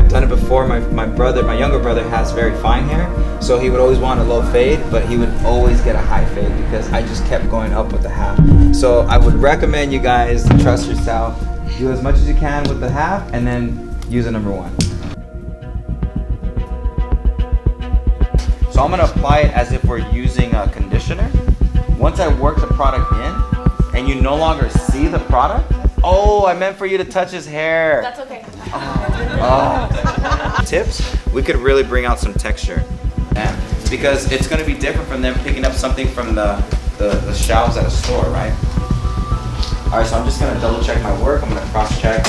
Done it before. My younger brother has very fine hair, so he would always want a low fade, but he would always get a high fade because I just kept going up with the half. So I would recommend you guys trust yourself, do as much as you can with the half, and then use a number 1. So I'm gonna apply it as if we're using a conditioner. Once I work the product in, and you no longer see the product. Oh, I meant for you to touch his hair. That's okay. Tips, we could really bring out some texture. Yeah. Because it's going to be different from them picking up something from the shelves at a store, right? Alright, so I'm just going to double check my work. I'm going to cross check.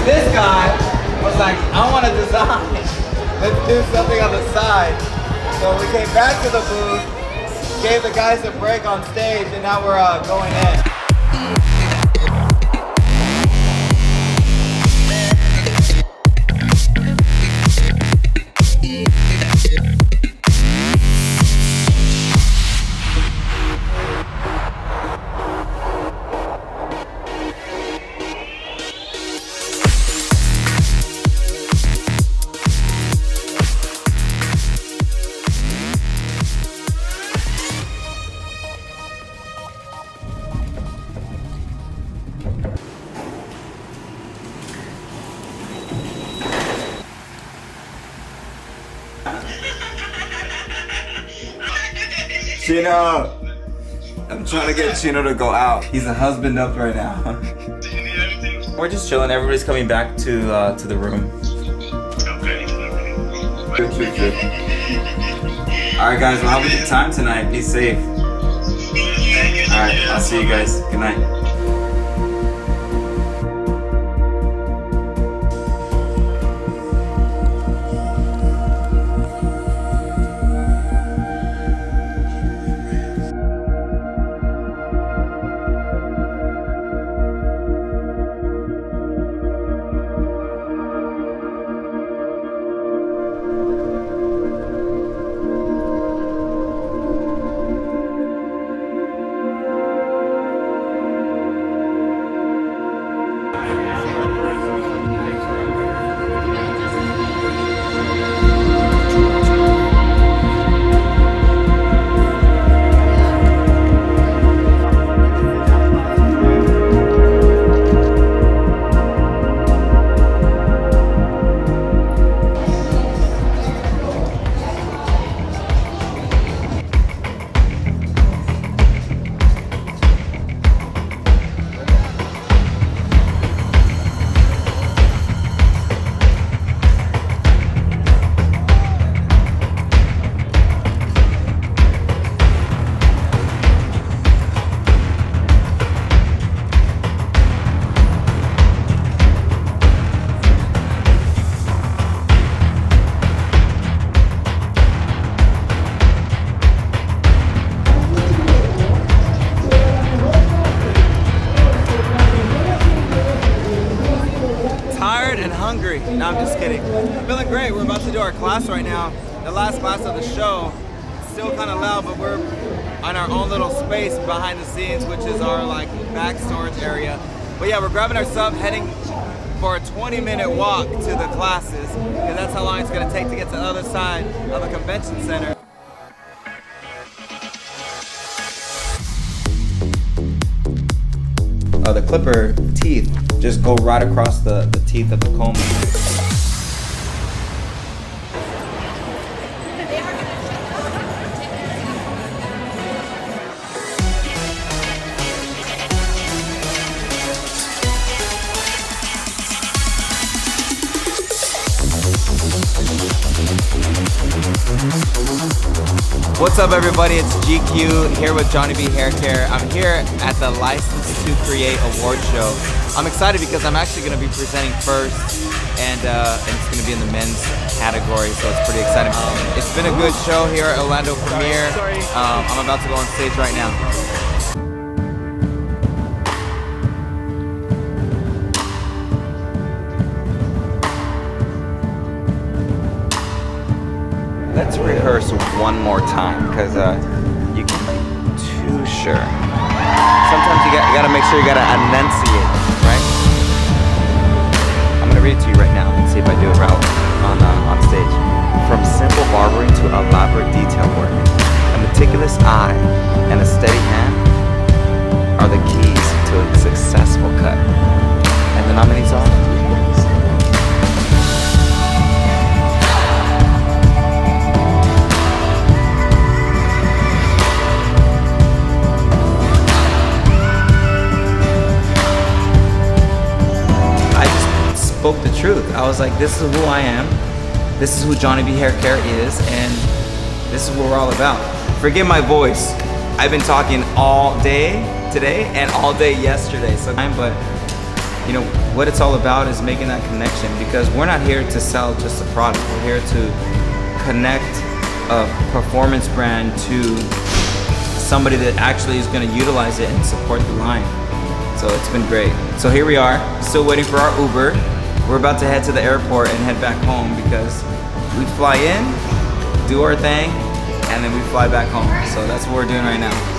This guy was like, I want to design. Let's do something on the side. So we came back to the booth, gave the guys a break on stage, and now we're going in. Chino! I'm trying to get Chino to go out. He's a husband up right now. We're just chilling. Everybody's coming back to the room. Okay. Alright guys, we'll have a good time tonight. Be safe. Alright, I'll see you guys. Good night. Hungry. No, I'm just kidding. Feeling great. We're about to do our class right now. The last class of the show. Still kind of loud, but we're on our own little space behind the scenes, which is our like back storage area. But yeah, we're grabbing our sub, heading for a 20-minute walk to the classes, because that's how long it's going to take to get to the other side of the convention center. The clipper teeth just go right across the teeth of the comb. What's up everybody, it's GQ here with Johnny B Hair Care. I'm here at the License to Create award show. I'm excited because I'm actually going to be presenting first, and it's going to be in the men's category, so it's pretty exciting. It's been a good show here at Orlando Premiere. I'm about to go on stage right now. Let's rehearse one more time, because you can't be too sure. Sometimes you gotta make sure you gotta enunciate, right? I'm gonna read it to you right now and see if I do it right on stage. From simple barbering to elaborate detail work, a meticulous eye and a steady hand are the keys to a successful cut. And the nominees are spoke the truth. I was like, this is who I am, this is who Johnny B. Hair Care is, and this is what we're all about. Forgive my voice. I've been talking all day today and all day yesterday. But you know, what it's all about is making that connection, because we're not here to sell just a product. We're here to connect a performance brand to somebody that actually is going to utilize it and support the line. So it's been great. So here we are, still waiting for our Uber. We're about to head to the airport and head back home, because we fly in, do our thing, and then we fly back home. So that's what we're doing right now.